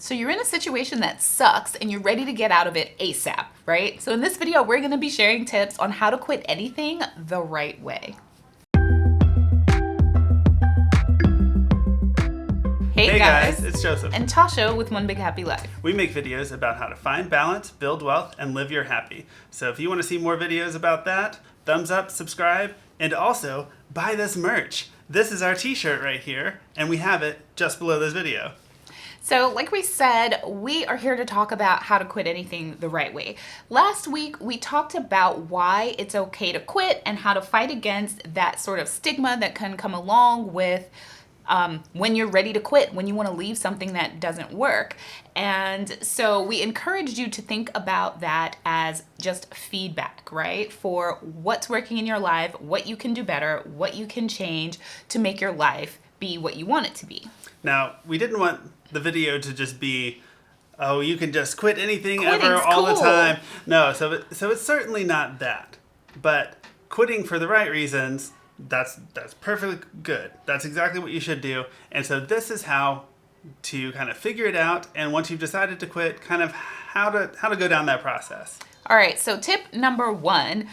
So you're in a situation that sucks and you're ready to get out of it ASAP, right? So in this video, we're gonna be sharing tips on how to quit anything the right way. Hey guys, it's Joseph. And Tasha with One Big Happy Life. We make videos about how to find balance, build wealth, and live your happy. So if you want to see more videos about that, thumbs up, subscribe, and also buy this merch. This is our t-shirt right here, and we have it just below this video. So like we said, we are here to talk about how to quit anything the right way. Last week, we talked about why it's okay to quit and how to fight against that sort of stigma that can come along with when you're ready to quit, when you want to leave something that doesn't work. And so we encouraged you to think about that as just feedback, right? For what's working in your life, what you can do better, what you can change to make your life be what you want it to be. Now, we didn't want the video to just be, oh, you can just quit anything Quitting's ever all the cool. time. No, so it's certainly not that. But quitting for the right reasons, that's perfectly good. That's exactly what you should do. And so this is how to kind of figure it out. And once you've decided to quit, kind of how to go down that process. All right, so tip number 1,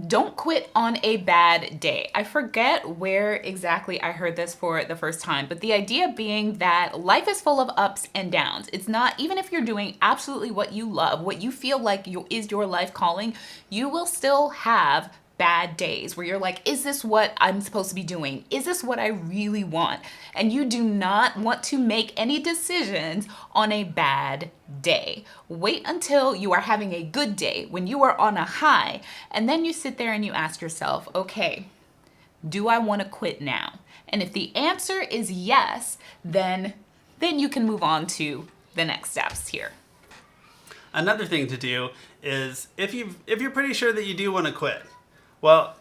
don't quit on a bad day. I forget where exactly I heard this for the first time, but the idea being that life is full of ups and downs. It's not, even if you're doing absolutely what you love, what you feel like is your life calling, you will still have bad days where you're like, is this what I'm supposed to be doing? Is this what I really want? And you do not want to make any decisions on a bad day. Wait until you are having a good day, when you are on a high, and then you sit there and you ask yourself, okay, do I want to quit now? And if the answer is yes, then you can move on to the next steps here. Another thing to do is if you're pretty sure that you do want to quit, well,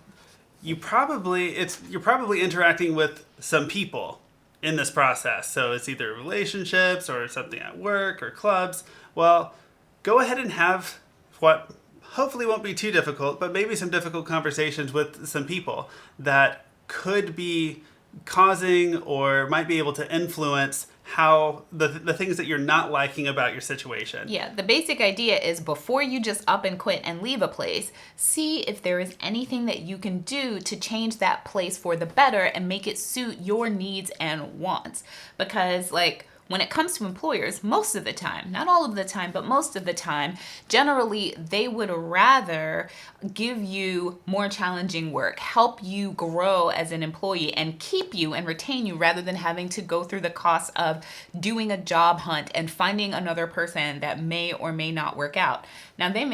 you're probably interacting with some people in this process. So it's either relationships or something at work or clubs. Well, go ahead and have what hopefully won't be too difficult, but maybe some difficult conversations with some people that could be causing or might be able to influence how the things that you're not liking about your situation. Yeah, the basic idea is before you just up and quit and leave a place, see if there is anything that you can do to change that place for the better and make it suit your needs and wants. Because when it comes to employers, most of the time, not all of the time, but most of the time, generally they would rather give you more challenging work, help you grow as an employee and keep you and retain you rather than having to go through the cost of doing a job hunt and finding another person that may or may not work out. Now that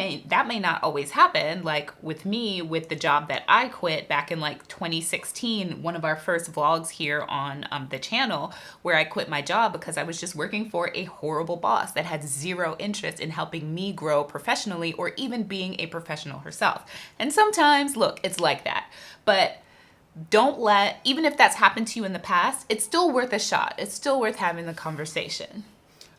may not always happen, like with me, with the job that I quit back in 2016, one of our first vlogs here on the channel, where I quit my job because I was just working for a horrible boss that had zero interest in helping me grow professionally or even being a professional herself. And sometimes, look, it's like that. But even if that's happened to you in the past, it's still worth a shot. It's still worth having the conversation.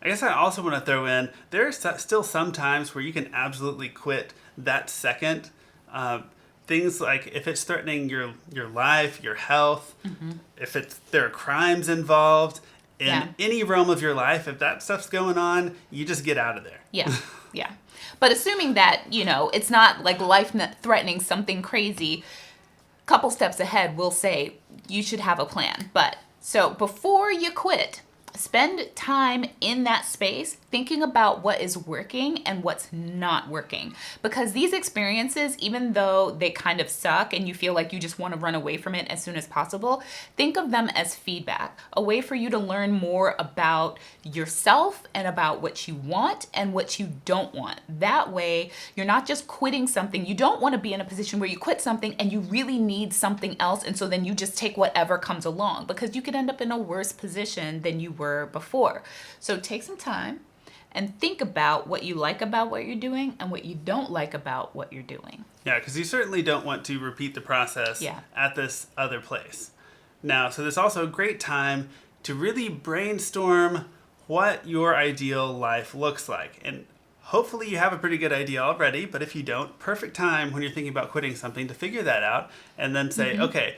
I guess I also want to throw in, there's still some times where you can absolutely quit that second. Things like if it's threatening your life, your health, if there are crimes involved in any realm of your life, if that stuff's going on, you just get out of there. Yeah, yeah. But assuming that, it's not like life-threatening, something crazy, couple steps ahead, we'll say you should have a plan. But so before you quit, spend time in that space thinking about what is working and what's not working. Because these experiences, even though they kind of suck and you feel like you just want to run away from it as soon as possible, think of them as feedback, a way for you to learn more about yourself and about what you want and what you don't want. That way, you're not just quitting something. You don't want to be in a position where you quit something and you really need something else, and so then you just take whatever comes along, because you could end up in a worse position than you were before. So take some time and think about what you like about what you're doing and what you don't like about what you're doing. Yeah, because you certainly don't want to repeat the process at this other place. Now, so there's also a great time to really brainstorm what your ideal life looks like. And hopefully you have a pretty good idea already, but if you don't, perfect time when you're thinking about quitting something to figure that out and then say, okay,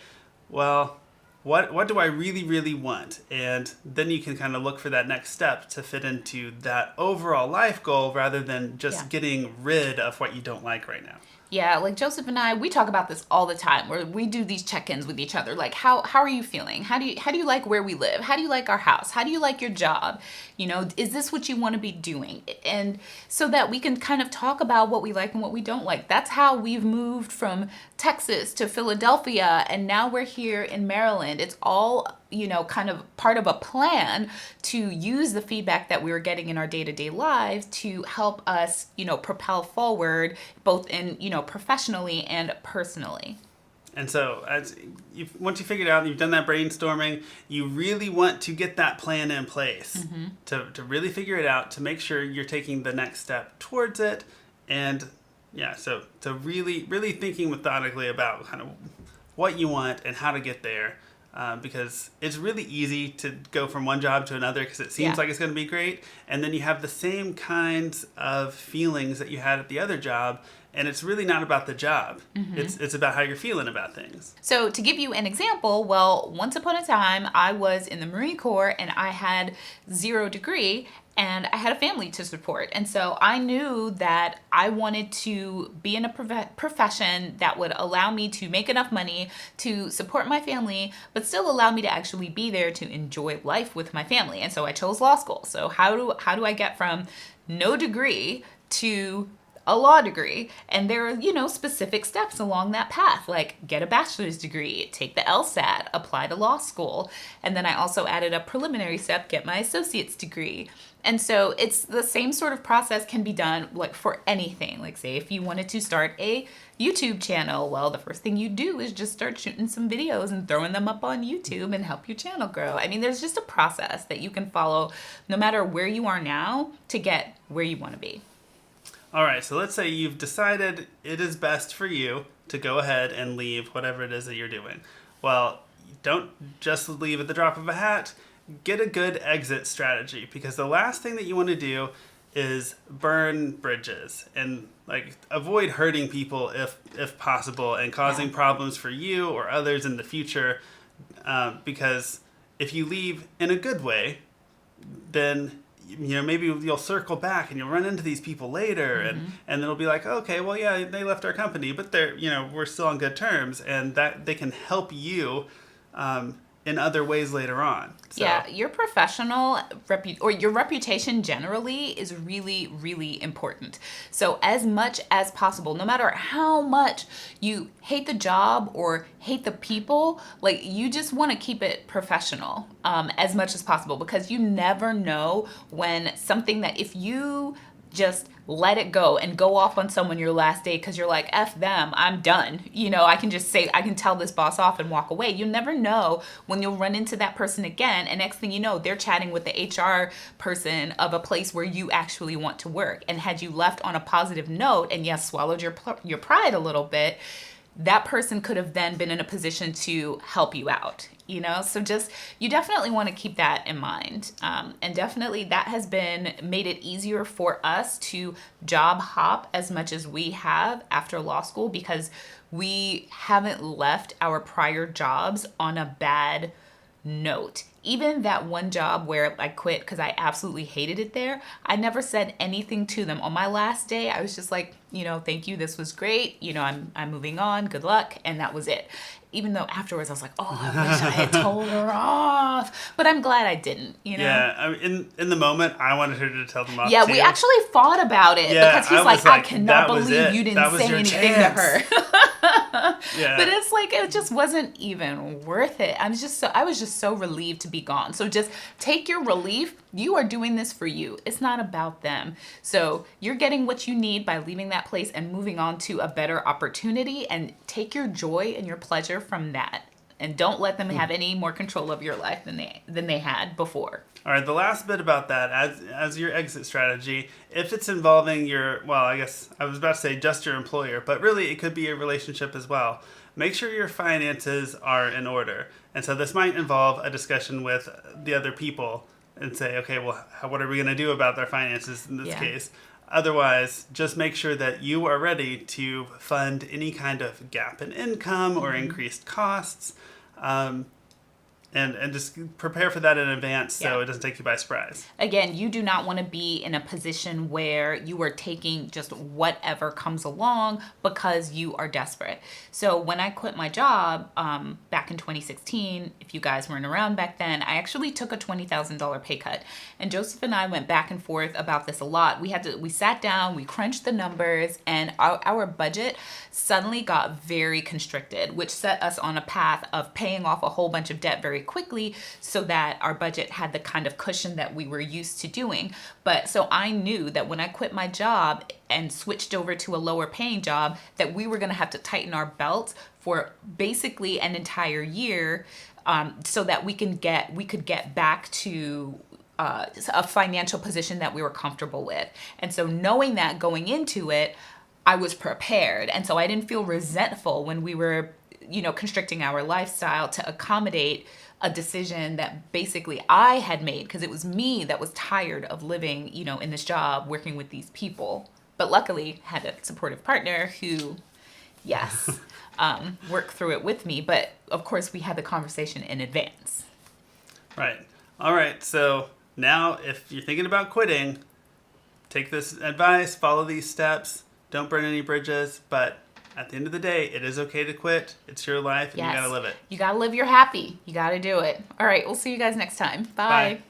well, what do I really, really want? And then you can kind of look for that next step to fit into that overall life goal rather than just getting rid of what you don't like right now. Yeah, like Joseph and I, we talk about this all the time where we do these check-ins with each other. Like, how are you feeling? How do you like where we live? How do you like our house? How do you like your job? You know, is this what you want to be doing? And so that we can kind of talk about what we like and what we don't like. That's how we've moved from Texas to Philadelphia, and now we're here in Maryland. It's all, you know, kind of part of a plan to use the feedback that we were getting in our day-to-day lives to help us, you know, propel forward both in, you know, professionally and personally. And so once you figured out and you've done that brainstorming, you really want to get that plan in place to really figure it out, to make sure you're taking the next step towards it. And yeah, so really, really thinking methodically about kind of what you want and how to get there. Because it's really easy to go from one job to another because it seems like it's going to be great. And then you have the same kinds of feelings that you had at the other job. And it's really not about the job. It's about how you're feeling about things. So to give you an example, well, once upon a time, I was in the Marine Corps and I had 0 degree and I had a family to support. And so I knew that I wanted to be in a profession that would allow me to make enough money to support my family, but still allow me to actually be there to enjoy life with my family. And so I chose law school. So how do I get from no degree to a law degree? And there are, you know, specific steps along that path, like get a bachelor's degree, take the LSAT, apply to law school. And then I also added a preliminary step, get my associate's degree. And so it's the same sort of process can be done like for anything. Like say if you wanted to start a YouTube channel, well, the first thing you do is just start shooting some videos and throwing them up on YouTube and help your channel grow. I mean, there's just a process that you can follow no matter where you are now to get where you want to be. All right, so let's say you've decided it is best for you to go ahead and leave whatever it is that you're doing. Well, don't just leave at the drop of a hat. Get a good exit strategy, because the last thing that you want to do is burn bridges and like avoid hurting people if possible and causing problems for you or others in the future. Because if you leave in a good way, then you know, maybe you'll circle back and you'll run into these people later and it'll be like, okay, well, yeah, they left our company, but they're, you know, we're still on good terms, and that they can help you in other ways later on. So. Yeah, your professional or your reputation generally is really, really important. So as much as possible, no matter how much you hate the job or hate the people, like you just want to keep it professional as much as possible, because you never know when something that if you just let it go and go off on someone your last day because you're like, F them, I'm done. You know, I can tell this boss off and walk away. You never know when you'll run into that person again. And next thing you know, they're chatting with the HR person of a place where you actually want to work. And had you left on a positive note and yes, swallowed your pride a little bit, that person could have then been in a position to help you out, you know? So you definitely want to keep that in mind. And definitely that has made it easier for us to job hop as much as we have after law school, because we haven't left our prior jobs on a bad note. Even that one job where I quit because I absolutely hated it there, I never said anything to them. On my last day, I was just like, you know, thank you, this was great. You know, I'm moving on, good luck. And that was it. Even though afterwards I was like, oh, I wish I had told her off. But I'm glad I didn't, you know? Yeah, I mean, in the moment, I wanted her to tell them off Yeah, too. we actually fought about it because he's like, I cannot believe you didn't say anything to her. Yeah. But it's like, it just wasn't even worth it. I was just so relieved to be gone. So just take your relief. You are doing this for you. It's not about them. So you're getting what you need by leaving that place and moving on to a better opportunity, and take your joy and your pleasure from that. And don't let them have any more control of your life than they had before. All right, the last bit about that, as your exit strategy, if it's involving I guess I was about to say just your employer, but really it could be a relationship as well. Make sure your finances are in order. And so this might involve a discussion with the other people and say, okay, well, what are we going to do about their finances in this case? Otherwise, just make sure that you are ready to fund any kind of gap in income or increased costs. And just prepare for that in advance so Yeah. it doesn't take you by surprise. Again, you do not want to be in a position where you are taking just whatever comes along because you are desperate. So when I quit my job back in 2016, if you guys weren't around back then, I actually took a $20,000 pay cut. And Joseph and I went back and forth about this a lot. We sat down, we crunched the numbers, and our budget suddenly got very constricted, which set us on a path of paying off a whole bunch of debt very quickly so that our budget had the kind of cushion that we were used to doing. But so I knew that when I quit my job and switched over to a lower paying job, that we were going to have to tighten our belts for basically an entire year, so that we could get back to a financial position that we were comfortable with. And so knowing that going into it, I was prepared. And so I didn't feel resentful when we were, constricting our lifestyle to accommodate a decision that basically I had made, because it was me that was tired of living, in this job, working with these people. But luckily had a supportive partner who, yes, worked through it with me. But of course we had the conversation in advance. Right. All right. So now if you're thinking about quitting, take this advice, follow these steps. Don't burn any bridges, but at the end of the day, it is okay to quit. It's your life, and Yes. you gotta live it. You gotta live your happy. You gotta do it. All right, we'll see you guys next time. Bye. Bye.